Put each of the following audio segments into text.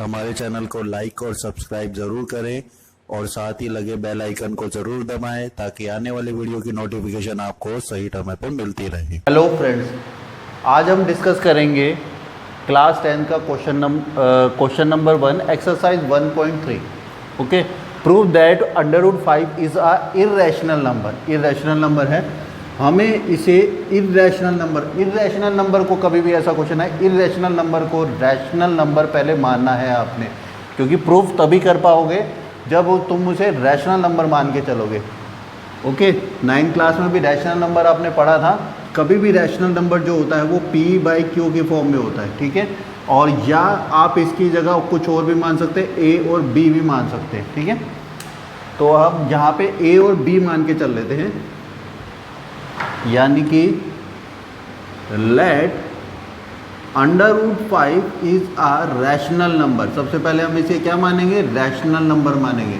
हमारे चैनल को लाइक और सब्सक्राइब ज़रूर करें और साथ ही लगे बेल आइकन को ज़रूर दबाएं ताकि आने वाले वीडियो की नोटिफिकेशन आपको सही समय पर मिलती रहे। हेलो फ्रेंड्स, आज हम डिस्कस करेंगे क्लास 10 का question number 1 exercise 1.3। Okay, prove that √5 is a irrational number है। हमें इसे इर्रेशनल नंबर को कभी भी ऐसा क्वेश्चन है, इर्रेशनल नंबर को रैशनल नंबर पहले मानना है आपने, क्योंकि प्रूफ तभी कर पाओगे जब तुम उसे रैशनल नंबर मान के चलोगे। ओके, 9th क्लास में भी रैशनल नंबर आपने पढ़ा था। कभी भी रैशनल नंबर जो होता है वो P/Q की फॉर्म में होता है, ठीक है। और या आप इसकी जगह कुछ और भी मान सकते हैं, A और B भी मान सकते हैं, ठीक है। तो अब यहाँ पे A और B मान के चल लेते हैं, यानी कि let √5 is a rational number. सबसे पहले हम इसे क्या मानेंगे? रैशनल नंबर मानेंगे।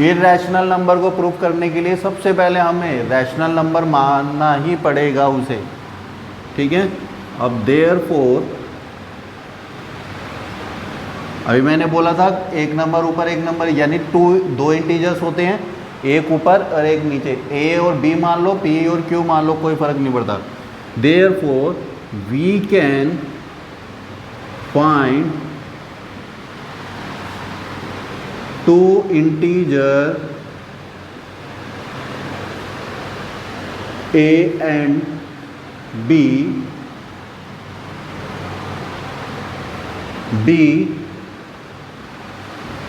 इर्रेशनल नंबर को प्रूफ करने के लिए सबसे पहले हमें रैशनल नंबर मानना ही पड़ेगा उसे, ठीक है। अब देयरफॉर, अभी मैंने बोला था एक नंबर ऊपर एक नंबर, यानी दो इंटीजर्स होते हैं, एक ऊपर और एक नीचे। A और B मान लो, P और Q मान लो, कोई फर्क नहीं पड़ता। Therefore we can find two integer A and B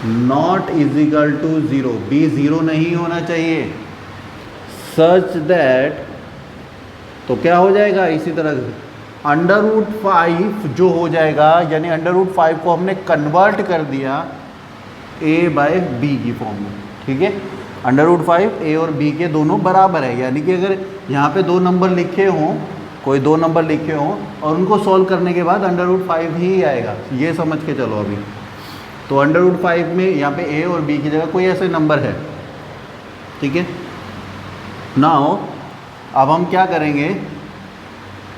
not is equal to 0, B 0 नहीं होना चाहिए, सच दैट, तो क्या हो जाएगा इसी तरह से √5 जो हो जाएगा, यानी √5 को हमने कन्वर्ट कर दिया A/B की फॉर्म में, ठीक है। √5 A और B के दोनों बराबर है, यानी कि अगर यहाँ पे दो नंबर लिखे हों, कोई दो नंबर लिखे हों और उनको सॉल्व करने के बाद √5 ही आएगा, ये समझ के चलो। अभी तो √5 में यहाँ पे A और B की जगह कोई ऐसे नंबर है, ठीक है। नाउ अब हम क्या करेंगे,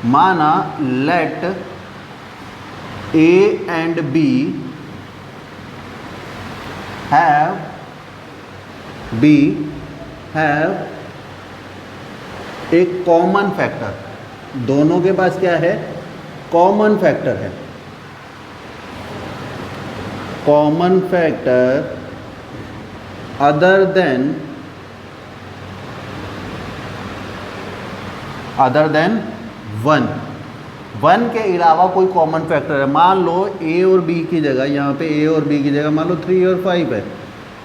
माना let A and B have एक कॉमन फैक्टर। दोनों के पास क्या है? कॉमन फैक्टर है। कॉमन फैक्टर अदर देन 1 के अलावा कोई कॉमन फैक्टर है। मान लो A और B की जगह, यहाँ पे A और B की जगह मान लो 3 और 5 है,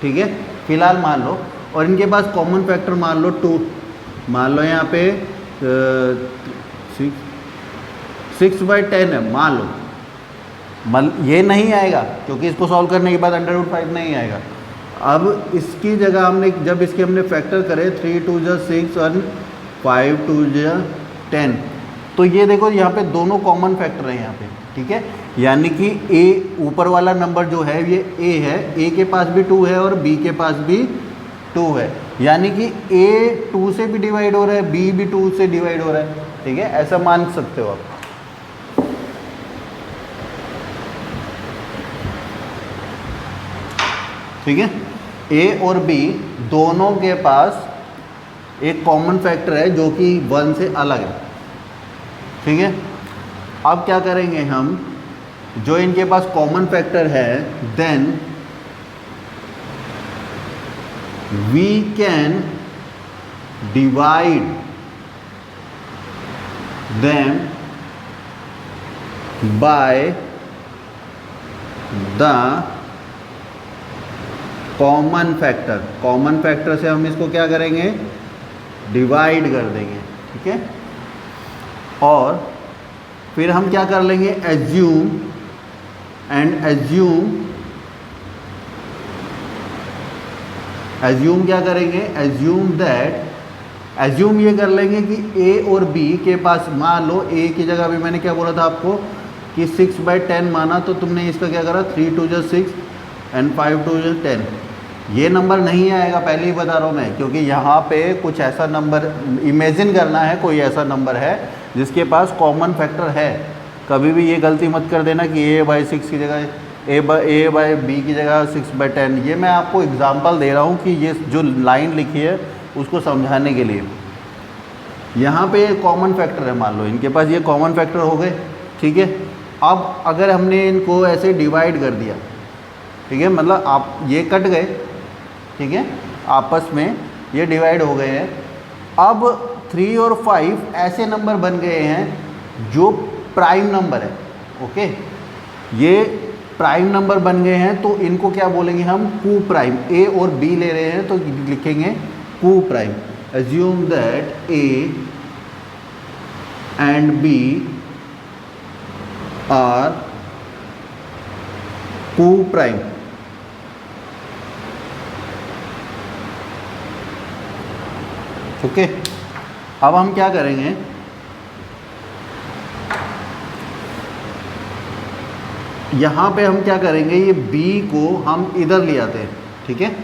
ठीक है, फिलहाल मान लो। और इनके पास कॉमन फैक्टर मान लो 2, मान लो यहाँ पे 6/10 है, मान लो। ये नहीं आएगा क्योंकि इसको सॉल्व करने के बाद √5 नहीं आएगा। अब इसकी जगह हमने, जब इसके हमने फैक्टर करे 3 2 6 और 5 2 10, तो ये देखो यहाँ पे दोनों कॉमन फैक्टर है यहाँ पे, ठीक है। यानी कि A ऊपर वाला नंबर जो है ये A है, A के पास भी 2 है और B के पास भी 2 है, यानी कि A 2 से भी डिवाइड हो रहा है, B भी 2 से डिवाइड हो रहा है, ठीक है। ऐसा मान सकते हो आप, ठीक है। A और B दोनों के पास एक कॉमन फैक्टर है जो कि 1 से अलग है, ठीक है। अब क्या करेंगे हम, जो इनके पास कॉमन फैक्टर है, then we can divide them by the common factor. Common factor से हम इसको क्या करेंगे? डिवाइड कर देंगे, ठीक है। और फिर हम क्या कर लेंगे? एज्यूम क्या करेंगे? एज्यूम ये कर लेंगे कि A और B के पास, मान लो A की जगह भी मैंने क्या बोला था आपको कि 6/10 माना, तो तुमने इसका क्या करा, 3 2 6 एंड 5 2 10। ये नंबर नहीं आएगा, पहले ही बता रहा हूँ मैं, क्योंकि यहाँ पे कुछ ऐसा नंबर इमेजिन करना है, कोई ऐसा नंबर है जिसके पास कॉमन फैक्टर है, कभी भी ये गलती मत कर देना कि a/6 की जगह a/b की जगह 6/10। ये मैं आपको एग्जांपल दे रहा हूँ कि ये जो लाइन लिखी है उसको समझाने के लिए। यहाँ पे कॉमन फैक्टर है, मान लो इनके पास ये कॉमन फैक्टर हो गए, ठीक है। अब अगर हमने इनको ऐसे डिवाइड कर दिया, ठीक है, मतलब आप ये कट गए, ठीक है, आपस में ये डिवाइड हो गए हैं। अब 3 और 5 ऐसे नंबर बन गए हैं जो प्राइम नंबर है, ओके। ये प्राइम नंबर बन गए हैं तो इनको क्या बोलेंगे हम, कू प्राइम। ए और बी ले रहे हैं तो लिखेंगे coprime. Assume that A and B are co-prime. Okay, अब हम क्या करेंगे, यहाँ पे हम क्या करेंगे, ये B को हम इधर ले आते हैं, ठीक है।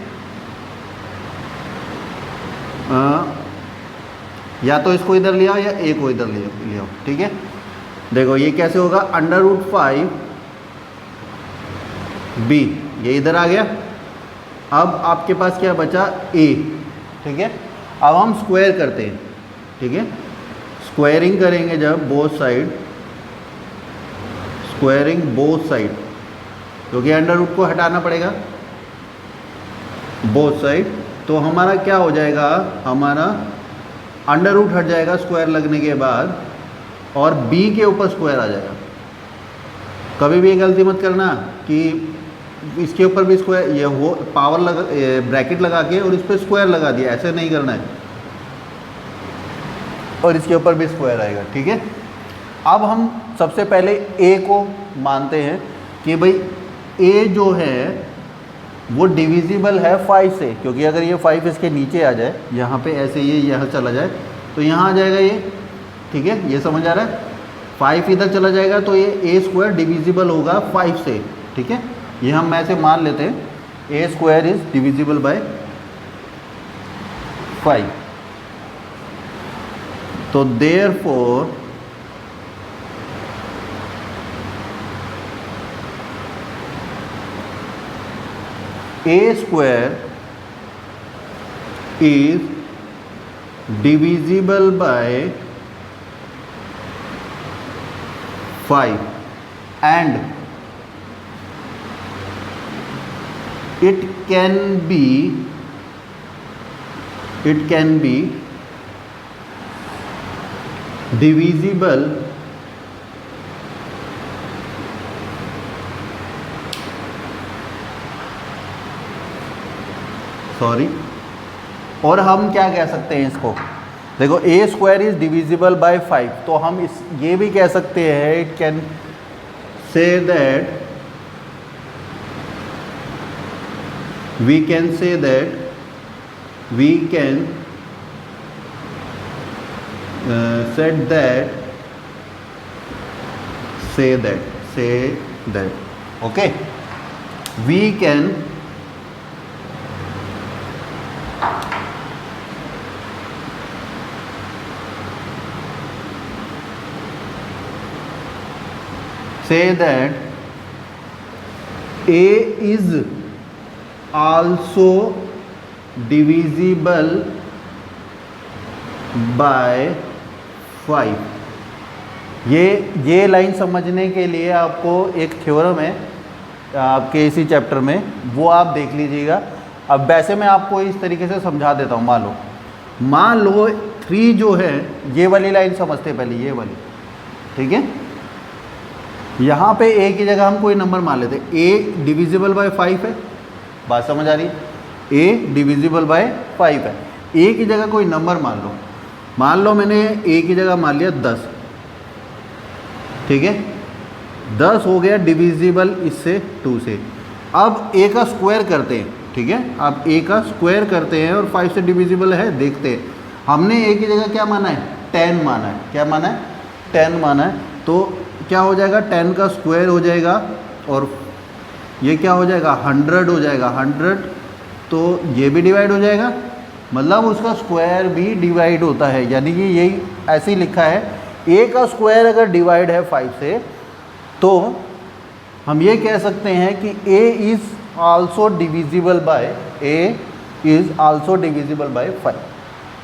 या तो इसको इधर लिया या ए को इधर लिया, ठीक है। देखो ये कैसे होगा, √5 b, ये इधर आ गया। अब आपके पास क्या बचा, a, ठीक है। अब हम स्क्वायर करते हैं, ठीक है। स्क्वायरिंग करेंगे जब both side, squaring both side, क्योंकि √ को हटाना पड़ेगा बोथ साइड, तो हमारा क्या हो जाएगा, हमारा √ हट जाएगा स्क्वायर लगने के बाद और b के ऊपर स्क्वायर आ जाएगा। कभी भी ये गलती मत करना कि इसके ऊपर भी स्क्वायर, ये हो पावर लगा, ब्रैकेट लगा के और इस पर स्क्वायर लगा दिया, ऐसे नहीं करना है। और इसके ऊपर भी स्क्वायर आएगा, ठीक है। अब हम सबसे पहले a को मानते हैं कि भाई a जो है वो डिविजिबल है 5 से, क्योंकि अगर ये 5 इसके नीचे आ जाए, यहाँ पे ऐसे ये यहाँ चला जाए तो यहाँ आ जाएगा ये, ठीक है। ये समझ आ रहा है, 5 इधर चला जाएगा तो ये a² डिविजिबल होगा 5 से, ठीक है। ये हम ऐसे मान लेते हैं a² इज डिविजिबल बाय 5। तो therefore a² is divisible by 5 and it can be divisible और हम क्या कह सकते हैं इसको, देखो a² इज डिविजिबल बाय 5, तो हम ये भी कह सकते हैं, it can say that, we can say that okay, we can say that a is also divisible by 5। ये लाइन समझने के लिए आपको एक थ्योरम है आपके इसी चैप्टर में, वो आप देख लीजिएगा। अब वैसे मैं आपको इस तरीके से समझा देता हूँ। मान लो 3 जो है, ये वाली लाइन समझते पहले, ये वाली, ठीक है। यहाँ पे a की जगह हम कोई नंबर मान लेते, a डिविजिबल बाय 5 है, बात समझ आ रही है, a डिविजिबल बाय 5 है। a की जगह कोई नंबर मान लो मैंने a की जगह मान लिया 10, ठीक है। 10 हो गया डिविजिबल इससे 2 से। अब a का स्क्वायर करते हैं, ठीक है। अब a का स्क्वायर करते हैं और 5 से डिविजिबल है, देखते हैं। हमने a की जगह क्या माना है, 10 माना है। क्या माना है, 10 माना है। तो क्या हो जाएगा, 10 का स्क्वायर हो जाएगा और ये क्या हो जाएगा, 100 हो जाएगा। 100 तो ये भी डिवाइड हो जाएगा, मतलब उसका स्क्वायर भी डिवाइड होता है। यानी कि यही ऐसे ही लिखा है, a का स्क्वायर अगर डिवाइड है 5 से तो हम ये कह सकते हैं कि a is also divisible by 5।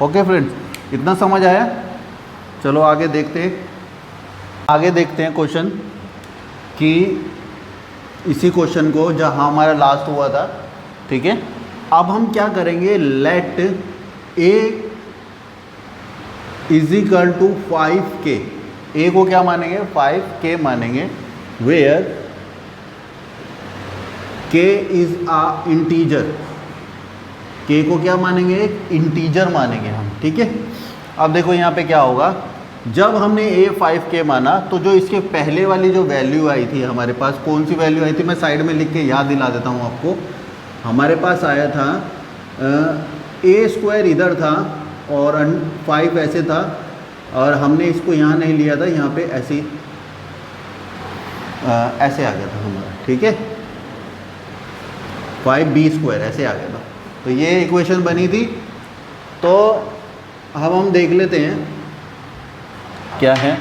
Okay friends, इतना समझ आया? चलो आगे देखते हैं क्वेश्चन कि इसी क्वेश्चन को जहाँ हमारा लास्ट हुआ था, ठीक है। अब हम क्या करेंगे, let a is equal to 5k, a को क्या मानेंगे, 5k मानेंगे, where k is a integer, k को क्या मानेंगे, एक इंटीजर मानेंगे हम, ठीक है। अब देखो यहाँ पे क्या होगा, जब हमने a 5k माना तो जो इसके पहले वाली जो वैल्यू आई थी हमारे पास, कौन सी वैल्यू आई थी, मैं साइड में लिख के याद दिला देता हूँ आपको। हमारे पास आया था a² इधर था और 5 ऐसे था, और हमने इसको यहाँ नहीं लिया था, यहाँ पे ऐसे आ गया था हमारा, ठीक है, 5b² ऐसे आ गया था। तो ये इक्वेशन बनी थी। तो अब हम देख लेते हैं क्या है।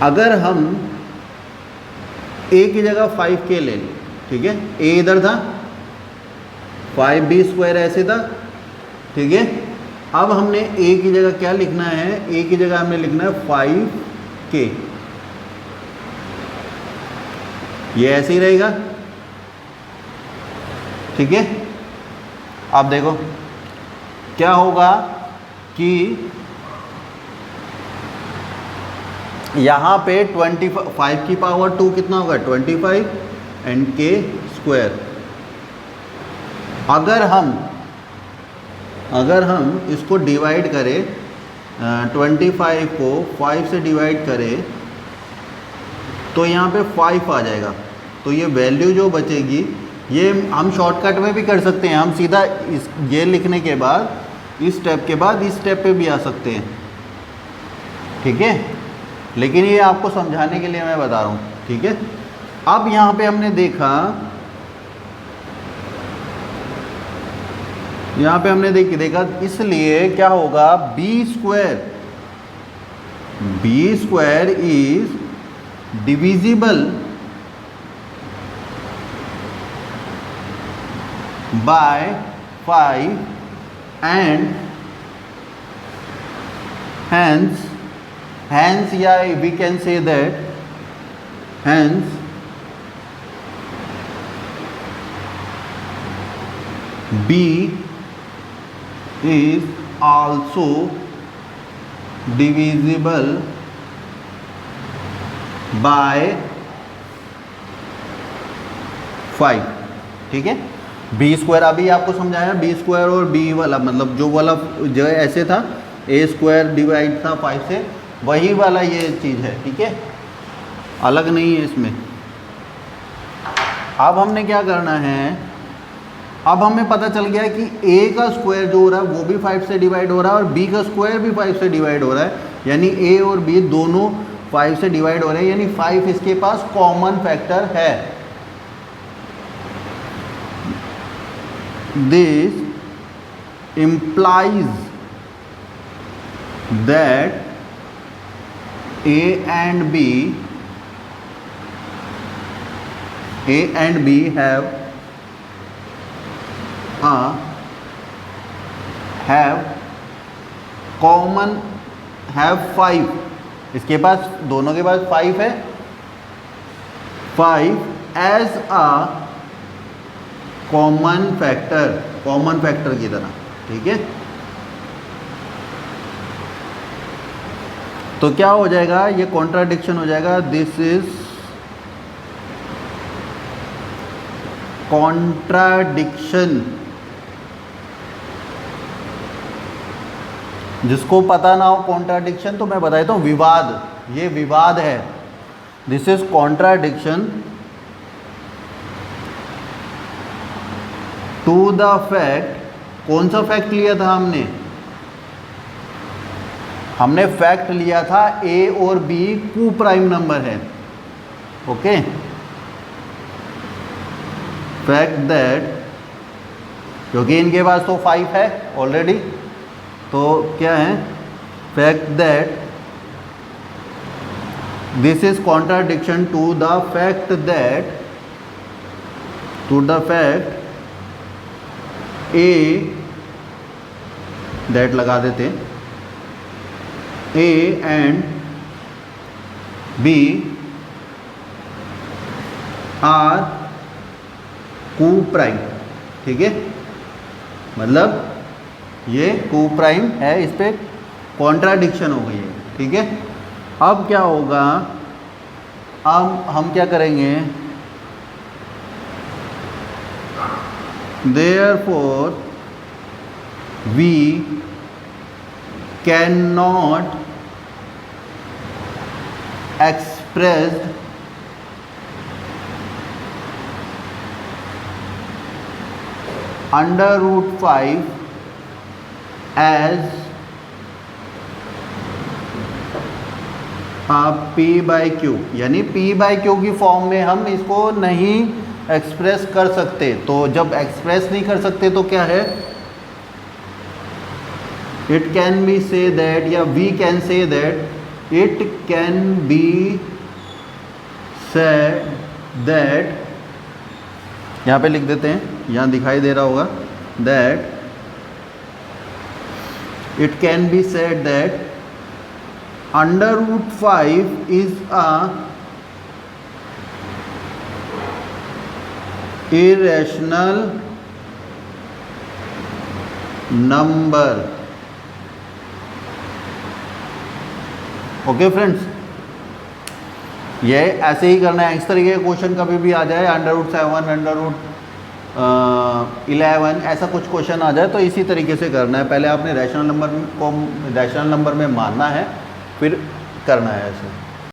अगर हम a की जगह 5k ले लें, ठीक है, a इधर था, 5b² ऐसे था, ठीक है। अब हमने a की जगह क्या लिखना है, a की जगह हमने लिखना है 5k, ये ऐसे ही रहेगा, ठीक है। अब देखो क्या होगा कि यहाँ पे 25 की पावर 2 कितना होगा, 25 एंड k²। अगर हम इसको डिवाइड करें, 25 को 5 से डिवाइड करें तो यहाँ पे 5 आ जाएगा। तो ये वैल्यू जो बचेगी, ये हम शॉर्टकट में भी कर सकते हैं, हम सीधा ये लिखने के बाद, इस स्टेप के बाद इस स्टेप पे भी आ सकते हैं, ठीक है। लेकिन ये आपको समझाने के लिए मैं बता रहा हूँ, ठीक है। अब यहाँ पे हमने देखा, इसलिए क्या होगा, b² is divisible by 5 and hence yeah, we can say that hence b is also divisible by 5, ठीक है। b² अभी आपको समझाया, b² और b वाला मतलब जो वाला जो ऐसे था, a² डिवाइड था 5 से, वही वाला ये चीज़ है, ठीक है, अलग नहीं है इसमें। अब हमने क्या करना है, अब हमें पता चल गया कि a का स्क्वायर जो हो रहा है वो भी 5 से डिवाइड हो रहा है और b का स्क्वायर भी 5 से डिवाइड हो रहा है, यानी a और b दोनों 5 से डिवाइड हो रहे हैं, यानी 5 इसके पास कॉमन फैक्टर है। This implies that A and B have 5, इसके पास दोनों के पास 5 है, 5 एज अ कॉमन फैक्टर की तरह, ठीक है। तो क्या हो जाएगा, ये कॉन्ट्राडिक्शन हो जाएगा, दिस इज कॉन्ट्राडिक्शन। जिसको पता ना हो कॉन्ट्राडिक्शन तो मैं बता देता हूँ, विवाद, ये विवाद है। This is contradiction to the fact, कौन सा फैक्ट लिया था हमने फैक्ट लिया था a और b टू प्राइम नंबर है, ओके। फैक्ट दैट, क्योंकि इनके पास तो 5 है ऑलरेडी, तो क्या है, fact that this is contradiction to the fact a that लगा देते, A and B are coprime. ठीक है, मतलब ये को प्राइम है, इस पे कॉन्ट्राडिक्शन हो गई है। ठीक है, अब क्या होगा, अब हम क्या करेंगे, therefore we cannot express under root 5 as P by Q, यानी P बाई क्यू की फॉर्म में हम इसको नहीं एक्सप्रेस कर सकते। तो जब एक्सप्रेस नहीं कर सकते तो क्या है, it can be say that, या we can say that, it can be said that, यहाँ पे लिख देते हैं, यहाँ दिखाई दे रहा होगा, that it can be said that under root 5 is a irrational number। Okay friends, ये ऐसे ही करना है। इस तरीके का क्वेश्चन कभी भी आ जाए, अंडर रूट 7, अंडर रूट 11, ऐसा कुछ क्वेश्चन आ जाए तो इसी तरीके से करना है। पहले आपने रैशनल नंबर को रैशनल नंबर में मानना है, फिर करना है ऐसे।